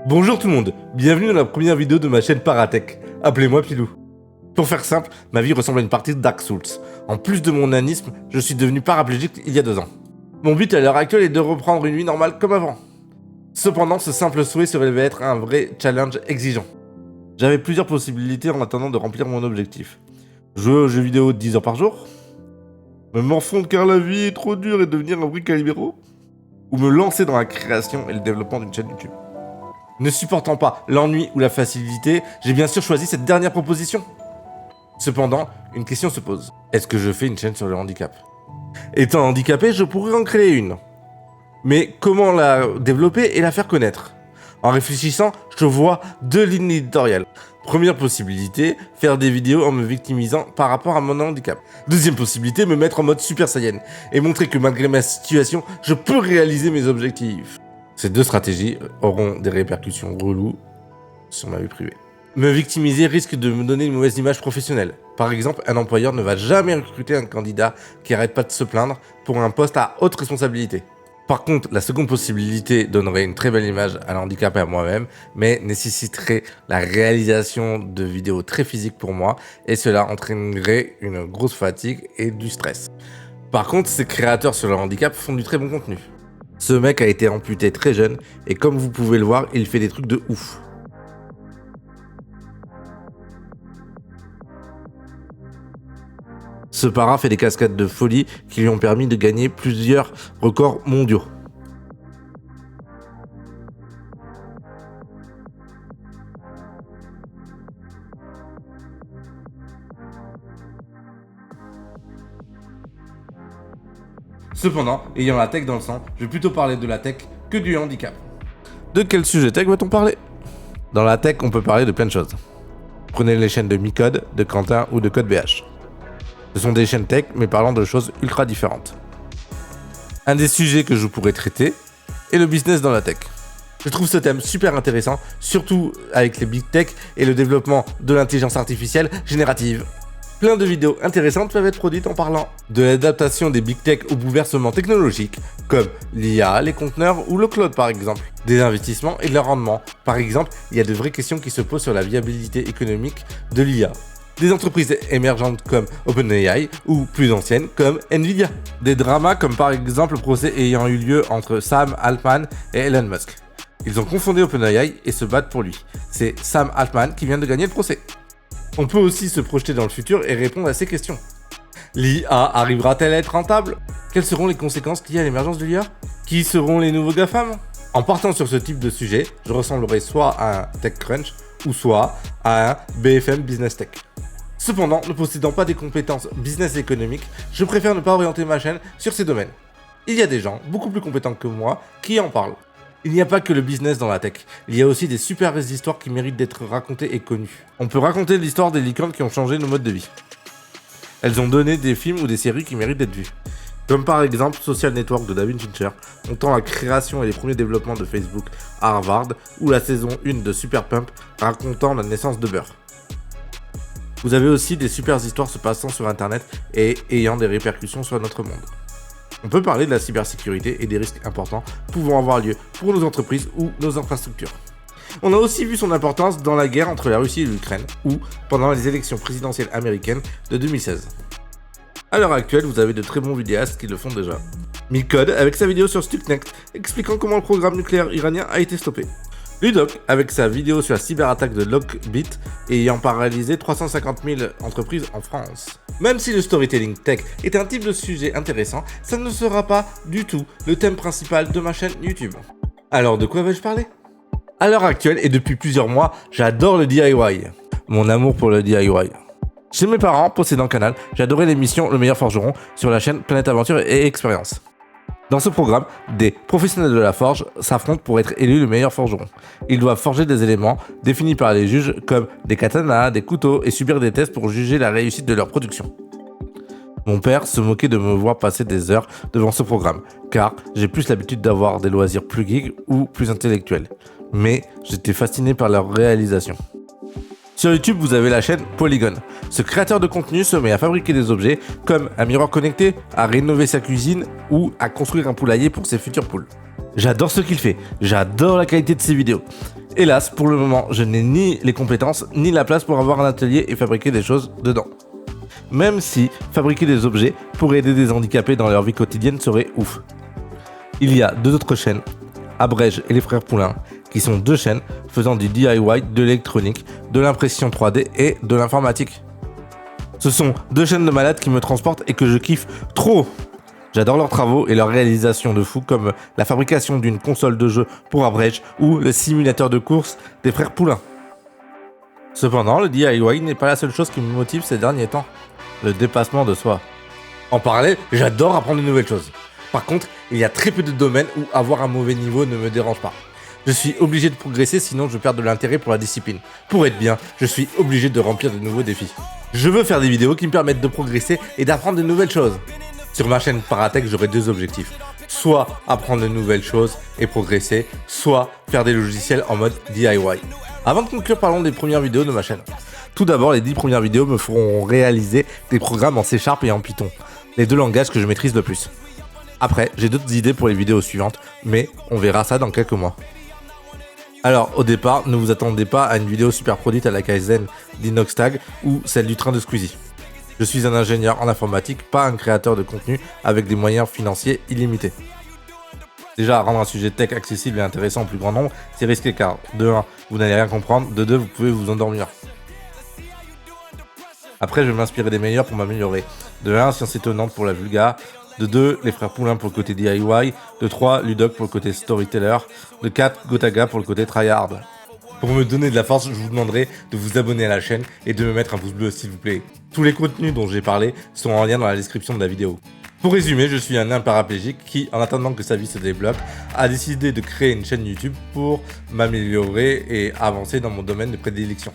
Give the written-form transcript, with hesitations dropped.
Bonjour tout le monde, bienvenue dans la première vidéo de ma chaîne Paratech. Appelez-moi Pilou. Pour faire simple, ma vie ressemble à une partie de Dark Souls. En plus de mon nanisme, je suis devenu paraplégique il y a 2 ans. Mon but à l'heure actuelle est de reprendre une vie normale comme avant. Cependant, ce simple souhait se révélait être un vrai challenge exigeant. J'avais plusieurs possibilités en attendant de remplir mon objectif. Jouer aux jeux vidéo 10 heures par jour, me morfondre car la vie est trop dure et devenir un vrai calibéro, ou me lancer dans la création et le développement d'une chaîne YouTube. Ne supportant pas l'ennui ou la facilité, j'ai bien sûr choisi cette dernière proposition. Cependant, une question se pose. Est-ce que je fais une chaîne sur le handicap ? Étant handicapé, je pourrais en créer une. Mais comment la développer et la faire connaître ? En réfléchissant, je vois 2 lignes éditoriales. Première possibilité, faire des vidéos en me victimisant par rapport à mon handicap. Deuxième possibilité, me mettre en mode Super Saiyan et montrer que malgré ma situation, je peux réaliser mes objectifs. Ces 2 stratégies auront des répercussions reloues sur ma vie privée. Me victimiser risque de me donner une mauvaise image professionnelle. Par exemple, un employeur ne va jamais recruter un candidat qui arrête pas de se plaindre pour un poste à haute responsabilité. Par contre, la seconde possibilité donnerait une très belle image à l'handicap et à moi-même, mais nécessiterait la réalisation de vidéos très physiques pour moi, et cela entraînerait une grosse fatigue et du stress. Par contre, ces créateurs sur le handicap font du très bon contenu. Ce mec a été amputé très jeune, et comme vous pouvez le voir, il fait des trucs de ouf. Ce parrain fait des cascades de folie qui lui ont permis de gagner plusieurs records mondiaux. Cependant, ayant la tech dans le sang, je vais plutôt parler de la tech que du handicap. De quel sujet tech va-t-on parler ? Dans la tech, on peut parler de plein de choses. Prenez les chaînes de Micode, de Quentin ou de CodeBH. Ce sont des chaînes tech, mais parlant de choses ultra différentes. Un des sujets que je pourrais traiter est le business dans la tech. Je trouve ce thème super intéressant, surtout avec les big tech et le développement de l'intelligence artificielle générative. Plein de vidéos intéressantes peuvent être produites en parlant de l'adaptation des big tech aux bouleversements technologiques, comme l'IA, les conteneurs ou le cloud par exemple, des investissements et de leur rendement. Par exemple, il y a de vraies questions qui se posent sur la viabilité économique de l'IA. Des entreprises émergentes comme OpenAI ou plus anciennes comme Nvidia. Des dramas comme par exemple le procès ayant eu lieu entre Sam Altman et Elon Musk. Ils ont confondé OpenAI et se battent pour lui. C'est Sam Altman qui vient de gagner le procès. On peut aussi se projeter dans le futur et répondre à ces questions. L'IA arrivera-t-elle à être rentable ? Quelles seront les conséquences liées à l'émergence de l'IA ? Qui seront les nouveaux GAFAM ? En partant sur ce type de sujet, je ressemblerai soit à un TechCrunch ou soit à un BFM Business Tech. Cependant, ne possédant pas des compétences business et économiques, je préfère ne pas orienter ma chaîne sur ces domaines. Il y a des gens, beaucoup plus compétents que moi, qui en parlent. Il n'y a pas que le business dans la tech, il y a aussi des super histoires qui méritent d'être racontées et connues. On peut raconter l'histoire des licornes qui ont changé nos modes de vie. Elles ont donné des films ou des séries qui méritent d'être vues. Comme par exemple Social Network de David Fincher, montant la création et les premiers développements de Facebook à Harvard, ou la saison 1 de Super Pump racontant la naissance de Burr. Vous avez aussi des super histoires se passant sur internet et ayant des répercussions sur notre monde. On peut parler de la cybersécurité et des risques importants pouvant avoir lieu pour nos entreprises ou nos infrastructures. On a aussi vu son importance dans la guerre entre la Russie et l'Ukraine ou pendant les élections présidentielles américaines de 2016. À l'heure actuelle, vous avez de très bons vidéastes qui le font déjà. Micode avec sa vidéo sur Stuxnet expliquant comment le programme nucléaire iranien a été stoppé. Ludoc avec sa vidéo sur la cyberattaque de Lockbit ayant paralysé 350 000 entreprises en France. Même si le storytelling tech est un type de sujet intéressant, ça ne sera pas du tout le thème principal de ma chaîne YouTube. Alors de quoi vais-je parler ? À l'heure actuelle et depuis plusieurs mois, j'adore le DIY. Mon amour pour le DIY. Chez mes parents, possédant Canal, j'adorais l'émission Le Meilleur Forgeron sur la chaîne Planète Aventure et Expérience. Dans ce programme, des professionnels de la forge s'affrontent pour être élus le meilleur forgeron. Ils doivent forger des éléments définis par les juges comme des katanas, des couteaux et subir des tests pour juger la réussite de leur production. Mon père se moquait de me voir passer des heures devant ce programme, car j'ai plus l'habitude d'avoir des loisirs plus geeks ou plus intellectuels. Mais j'étais fasciné par leur réalisation. Sur YouTube, vous avez la chaîne Polygon. Ce créateur de contenu se met à fabriquer des objets comme un miroir connecté, à rénover sa cuisine ou à construire un poulailler pour ses futures poules. J'adore ce qu'il fait, j'adore la qualité de ses vidéos. Hélas, pour le moment, je n'ai ni les compétences, ni la place pour avoir un atelier et fabriquer des choses dedans. Même si fabriquer des objets pour aider des handicapés dans leur vie quotidienne serait ouf. Il y a 2 autres chaînes, Abrège et les Frères Poulain, qui sont 2 chaînes faisant du DIY, de l'électronique, de l'impression 3D et de l'informatique. Ce sont 2 chaînes de malades qui me transportent et que je kiffe trop. J'adore leurs travaux et leurs réalisations de fou, comme la fabrication d'une console de jeu pour Abrège ou le simulateur de course des Frères Poulain. Cependant, le DIY n'est pas la seule chose qui me motive ces derniers temps. Le dépassement de soi. En parallèle, j'adore apprendre de nouvelles choses. Par contre, il y a très peu de domaines où avoir un mauvais niveau ne me dérange pas. Je suis obligé de progresser, sinon je perds de l'intérêt pour la discipline. Pour être bien, je suis obligé de remplir de nouveaux défis. Je veux faire des vidéos qui me permettent de progresser et d'apprendre de nouvelles choses. Sur ma chaîne Paratech, j'aurai 2 objectifs. Soit apprendre de nouvelles choses et progresser, soit faire des logiciels en mode DIY. Avant de conclure, parlons des premières vidéos de ma chaîne. Tout d'abord, les 10 premières vidéos me feront réaliser des programmes en C# et en Python, les 2 langages que je maîtrise le plus. Après, j'ai d'autres idées pour les vidéos suivantes, mais on verra ça dans quelques mois. Alors, au départ, ne vous attendez pas à une vidéo super produite à la Kaizen d'Inoxtag ou celle du train de Squeezie. Je suis un ingénieur en informatique, pas un créateur de contenu avec des moyens financiers illimités. Déjà, rendre un sujet tech accessible et intéressant au plus grand nombre, c'est risqué car, de 1, vous n'allez rien comprendre, de 2, vous pouvez vous endormir. Après, je vais m'inspirer des meilleurs pour m'améliorer. De 1, Science étonnante pour la vulgare. De 2, les Frères Poulain pour le côté DIY. De 3, Ludoc pour le côté storyteller. De 4, Gotaga pour le côté tryhard. Pour me donner de la force, je vous demanderai de vous abonner à la chaîne et de me mettre un pouce bleu s'il vous plaît. Tous les contenus dont j'ai parlé sont en lien dans la description de la vidéo. Pour résumer, je suis un nain paraplégique qui, en attendant que sa vie se débloque, a décidé de créer une chaîne YouTube pour m'améliorer et avancer dans mon domaine de prédilection.